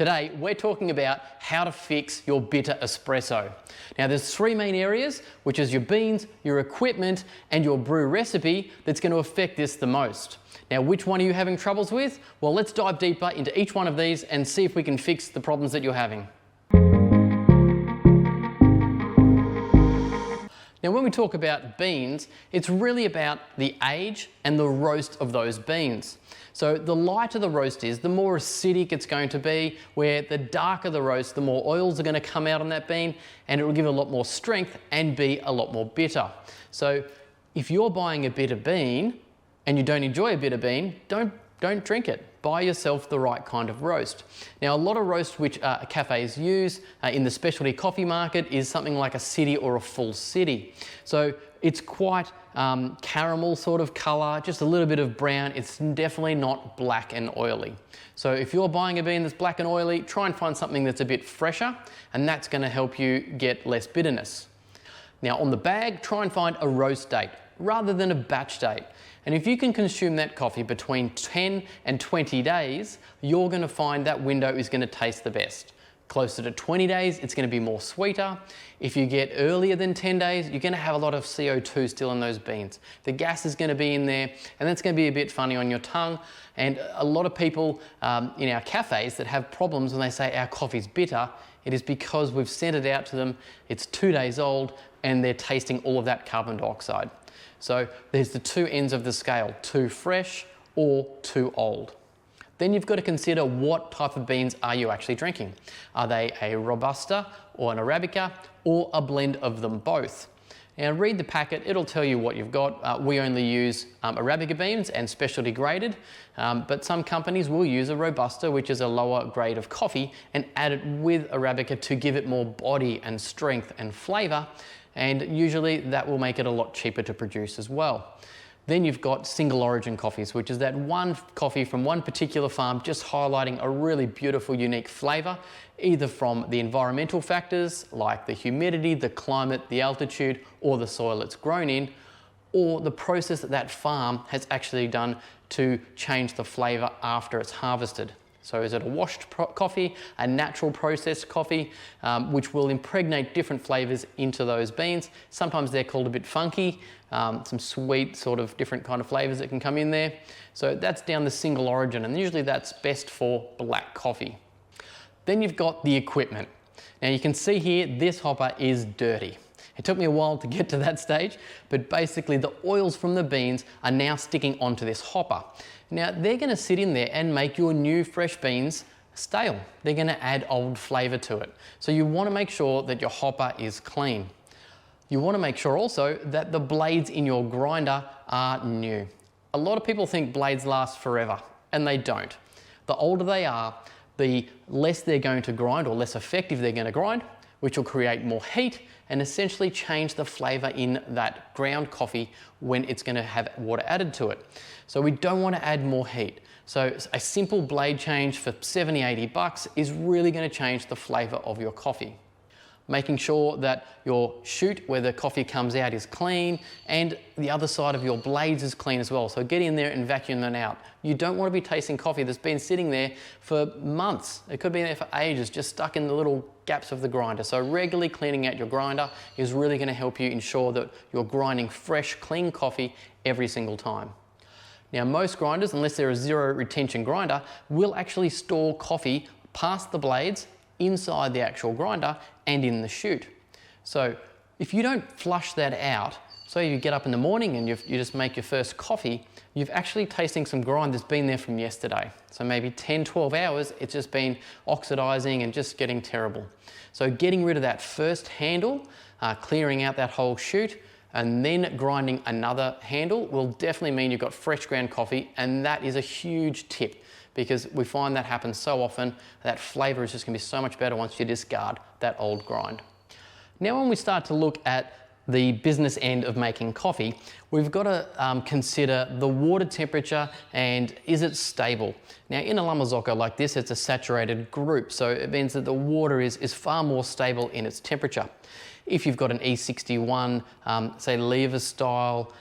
Today, we're talking about how to fix your bitter espresso. Now, there's three main areas, which is your beans, your equipment, and your brew recipe that's going to affect this the most. Now, which one are you having troubles with? Well, let's dive deeper into each one of these and see if we can fix the problems that you're having. Now, when we talk about beans, it's really about the age and the roast of those beans. So the lighter the roast is, the more acidic it's going to be, where the darker the roast, the more oils are going to come out on that bean, and it will give a lot more strength and be a lot more bitter. So if you're buying a bitter bean and you don't enjoy a bitter bean, don't drink it. Buy yourself the right kind of roast. Now, a lot of roast which cafes use in the specialty coffee market is something like a city or a full city. So it's quite caramel sort of color, just a little bit of brown. It's definitely not black and oily. So if you're buying a bean that's black and oily, try and find something that's a bit fresher, and that's going to help you get less bitterness. Now, on the bag, try and find a roast date rather than a batch date. And if you can consume that coffee between 10 and 20 days, you're going to find that window is going to taste the best. Closer to 20 days, it's going to be more sweeter. If you get earlier than 10 days, you're going to have a lot of CO2 still in those beans. The gas is going to be in there, and that's going to be a bit funny on your tongue. And a lot of people in our cafes that have problems when they say our coffee's bitter, it is because we've sent it out to them, it's 2 days old, and they're tasting all of that carbon dioxide. So there's the two ends of the scale, too fresh or too old. Then you've got to consider what type of beans are you actually drinking. Are they a Robusta or an Arabica or a blend of them both? Now read the packet, it'll tell you what you've got. We only use Arabica beans and specialty graded, but some companies will use a Robusta, which is a lower grade of coffee, and add it with Arabica to give it more body and strength and flavour. And usually that will make it a lot cheaper to produce as well. Then you've got single origin coffees, which is that one coffee from one particular farm just highlighting a really beautiful, unique flavour, either from the environmental factors like the humidity, the climate, the altitude, or the soil it's grown in, or the process that that farm has actually done to change the flavour after it's harvested. So is it a washed coffee, a natural processed coffee, which will impregnate different flavours into those beans. Sometimes they're called a bit funky, some sweet sort of different kind of flavours that can come in there. So that's down the single origin, and usually that's best for black coffee. Then you've got the equipment. Now you can see here, this hopper is dirty. It took me a while to get to that stage, but basically the oils from the beans are now sticking onto this hopper. Now they're going to sit in there and make your new fresh beans stale. They're going to add old flavour to it. So you want to make sure that your hopper is clean. You want to make sure also that the blades in your grinder are new. A lot of people think blades last forever, and they don't. The older they are, the less they're going to grind, or less effective they're going to grind, which will create more heat and essentially change the flavour in that ground coffee when it's going to have water added to it. So we don't want to add more heat. So a simple blade change for 70, 80 bucks is really going to change the flavour of your coffee. Making sure that your chute where the coffee comes out is clean, and the other side of your blades is clean as well. So get in there and vacuum them out. You don't want to be tasting coffee that's been sitting there for months. It could be there for ages, just stuck in the little gaps of the grinder. So regularly cleaning out your grinder is really going to help you ensure that you're grinding fresh, clean coffee every single time. Now most grinders, unless they're a zero retention grinder, will actually store coffee past the blades inside the actual grinder and in the chute. So if you don't flush that out, so you get up in the morning and you just make your first coffee, you've actually tasting some grind that's been there from yesterday. So maybe 10, 12 hours, it's just been oxidizing and just getting terrible. So getting rid of that first handle, clearing out that whole chute, and then grinding another handle will definitely mean you've got fresh ground coffee, and that is a huge tip, because we find that happens so often. That flavour is just going to be so much better once you discard that old grind. Now when we start to look at the business end of making coffee, we've got to consider the water temperature and is it stable. Now in a Lamazocco like this, it's a saturated group, so it means that the water is far more stable in its temperature. If you've got an E61, say lever style,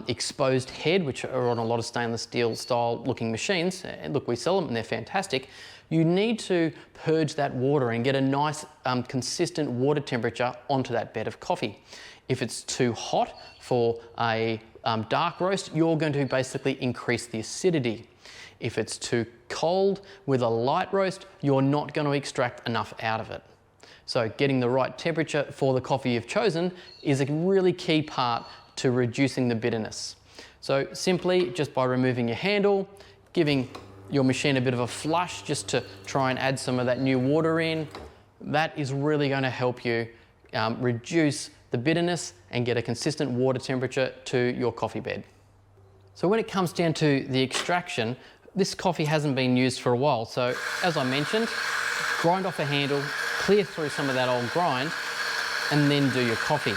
exposed head, which are on a lot of stainless steel style looking machines, and look, we sell them and they're fantastic, you need to purge that water and get a nice consistent water temperature onto that bed of coffee. If it's too hot for a dark roast, you're going to basically increase the acidity. If it's too cold with a light roast, you're not going to extract enough out of it. So getting the right temperature for the coffee you've chosen is a really key part to reducing the bitterness. So simply just by removing your handle, giving your machine a bit of a flush just to try and add some of that new water in, that is really going to help you reduce the bitterness and get a consistent water temperature to your coffee bed. So when it comes down to the extraction, this coffee hasn't been used for a while. So as I mentioned, grind off a handle, clear through some of that old grind, and then do your coffee.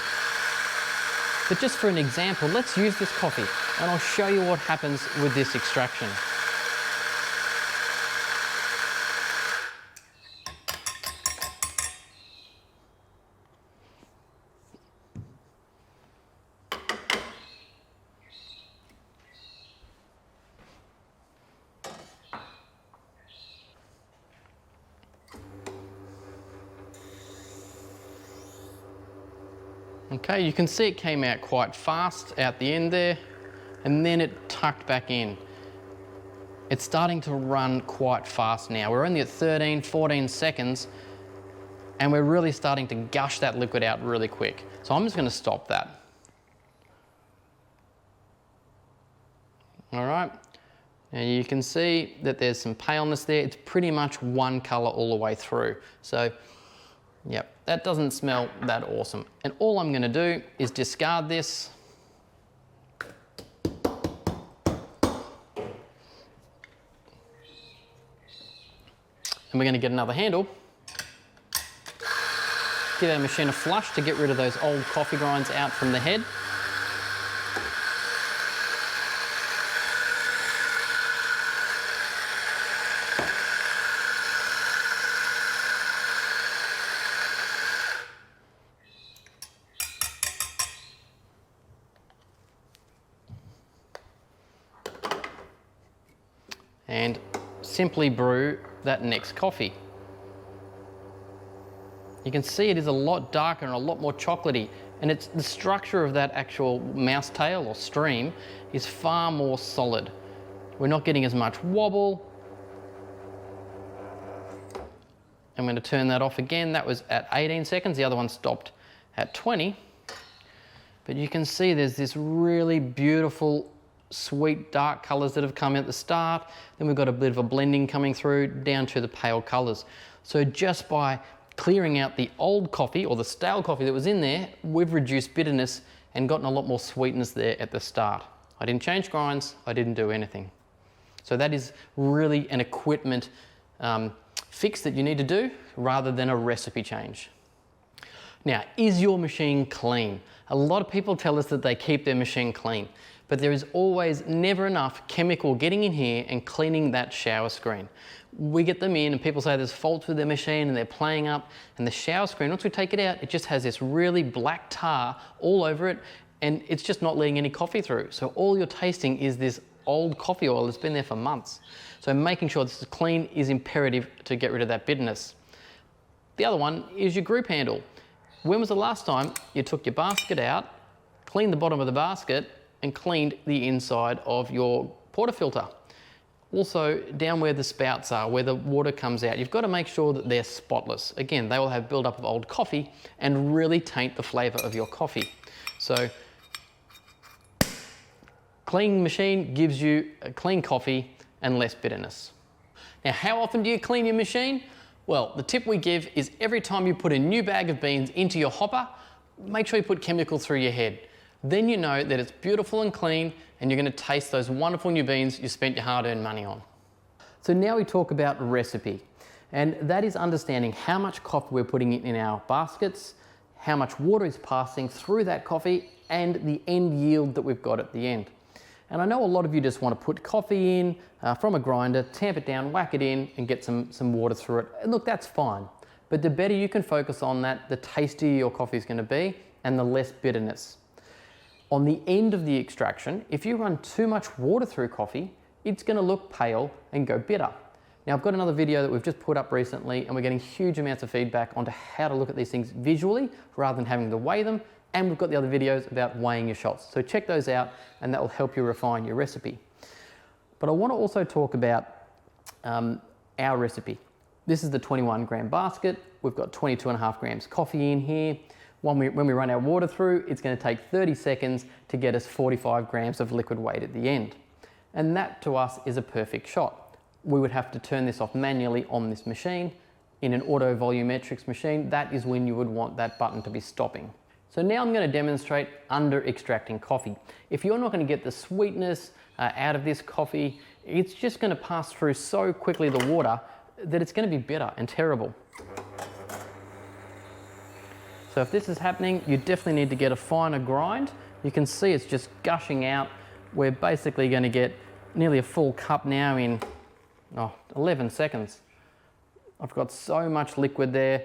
But just for an example, let's use this coffee and I'll show you what happens with this extraction. Okay, you can see it came out quite fast out the end there, and then it tucked back in. It's starting to run quite fast now. We're only at 13, 14 seconds, and we're really starting to gush that liquid out really quick. So I'm just going to stop that. All right, now you can see that there's some paleness there. It's pretty much one color all the way through. So, yep. That doesn't smell that awesome. And all I'm going to do is discard this. And we're going to get another handle. Give our machine a flush to get rid of those old coffee grinds out from the head. And simply brew that next coffee. You can see it is a lot darker and a lot more chocolatey, and it's the structure of that actual mouse tail or stream is far more solid. We're not getting as much wobble. I'm going to turn that off again. That was at 18 seconds. The other one stopped at 20. But you can see there's this really beautiful sweet dark colours that have come at the start. Then we've got a bit of a blending coming through down to the pale colours. So just by clearing out the old coffee or the stale coffee that was in there, we've reduced bitterness and gotten a lot more sweetness there at the start. I didn't change grinds, I didn't do anything. So that is really an equipment fix that you need to do rather than a recipe change. Now, is your machine clean? A lot of people tell us that they keep their machine clean, but there is always never enough chemical getting in here and cleaning that shower screen. We get them in and people say there's faults with their machine and they're playing up, and the shower screen, once we take it out, it just has this really black tar all over it, and it's just not letting any coffee through. So all you're tasting is this old coffee oil that's been there for months. So making sure this is clean is imperative to get rid of that bitterness. The other one is your group handle. When was the last time you took your basket out, cleaned the bottom of the basket, and cleaned the inside of your portafilter? Also, down where the spouts are, where the water comes out, you've got to make sure that they're spotless. Again, they will have build-up of old coffee and really taint the flavour of your coffee. So, clean machine gives you a clean coffee and less bitterness. Now, how often do you clean your machine? Well, the tip we give is every time you put a new bag of beans into your hopper, make sure you put chemical through your head. Then you know that it's beautiful and clean, and you're going to taste those wonderful new beans you spent your hard-earned money on. So now we talk about recipe, and that is understanding how much coffee we're putting in our baskets, how much water is passing through that coffee, and the end yield that we've got at the end. And I know a lot of you just want to put coffee in from a grinder, tamp it down, whack it in, and get some water through it. And look, that's fine. but the better you can focus on that, the tastier your coffee is going to be and the less bitterness. On the end of the extraction, if you run too much water through coffee, it's going to look pale and go bitter. Now I've got another video that we've just put up recently and we're getting huge amounts of feedback onto how to look at these things visually rather than having to weigh them, and we've got the other videos about weighing your shots. So check those out and that will help you refine your recipe. But I want to also talk about our recipe. This is the 21 gram basket. We've got 22.5 grams coffee in here. When we run our water through, it's going to take 30 seconds to get us 45 grams of liquid weight at the end. And that to us is a perfect shot. We would have to turn this off manually on this machine. In an auto volumetrics machine, that is when you would want that button to be stopping. So now I'm going to demonstrate under extracting coffee. If you're not going to get the sweetness out of this coffee, it's just going to pass through so quickly the water that it's going to be bitter and terrible. So if this is happening, you definitely need to get a finer grind. You can see it's just gushing out. We're basically going to get nearly a full cup now in 11 seconds. I've got so much liquid there.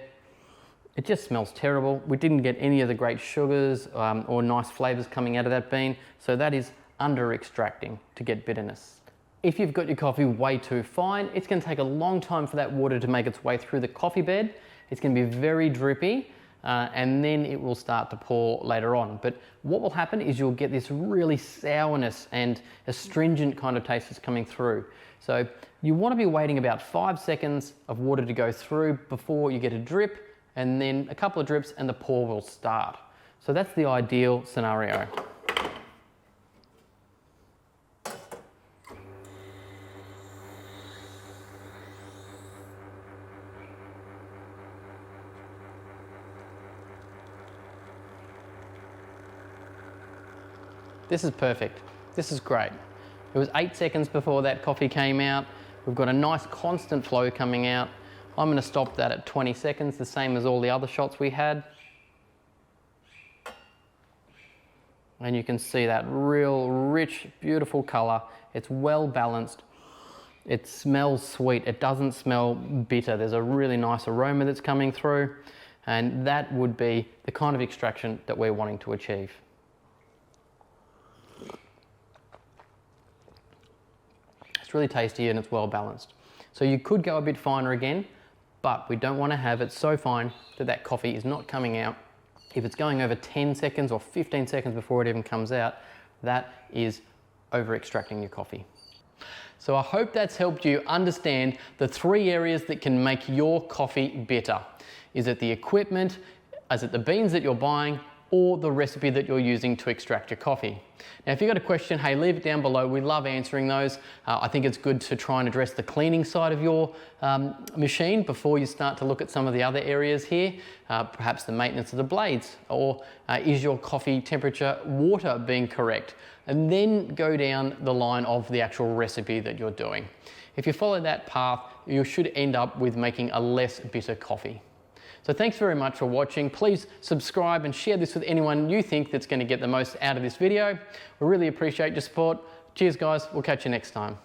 It just smells terrible. We didn't get any of the great sugars or nice flavors coming out of that bean. So that is under extracting to get bitterness. If you've got your coffee way too fine, it's going to take a long time for that water to make its way through the coffee bed. It's going to be very drippy and then it will start to pour later on. But what will happen is you'll get this really sourness and astringent kind of taste that's coming through. So you want to be waiting about 5 seconds of water to go through before you get a drip, and then a couple of drips and the pour will start. So that's the ideal scenario. This is perfect. This is great. It was 8 seconds before that coffee came out. We've got a nice constant flow coming out. I'm going to stop that at 20 seconds, the same as all the other shots we had. And you can see that real rich, beautiful color. It's well balanced. It smells sweet. It doesn't smell bitter. There's a really nice aroma that's coming through. And that would be the kind of extraction that we're wanting to achieve. It's really tasty and it's well balanced. So you could go a bit finer again, but we don't want to have it so fine that that coffee is not coming out. If it's going over 10 seconds or 15 seconds before it even comes out, that is over extracting your coffee. So I hope that's helped you understand the 3 areas that can make your coffee bitter. Is it the equipment? Is it the beans that you're buying? Or the recipe that you're using to extract your coffee? Now, if you've got a question, hey, leave it down below. We love answering those. I think it's good to try and address the cleaning side of your machine before you start to look at some of the other areas here. Perhaps the maintenance of the blades, or is your coffee temperature water being correct? And then go down the line of the actual recipe that you're doing. If you follow that path, you should end up with making a less bitter coffee. So thanks very much for watching. Please subscribe and share this with anyone you think that's going to get the most out of this video. We really appreciate your support. Cheers guys, we'll catch you next time.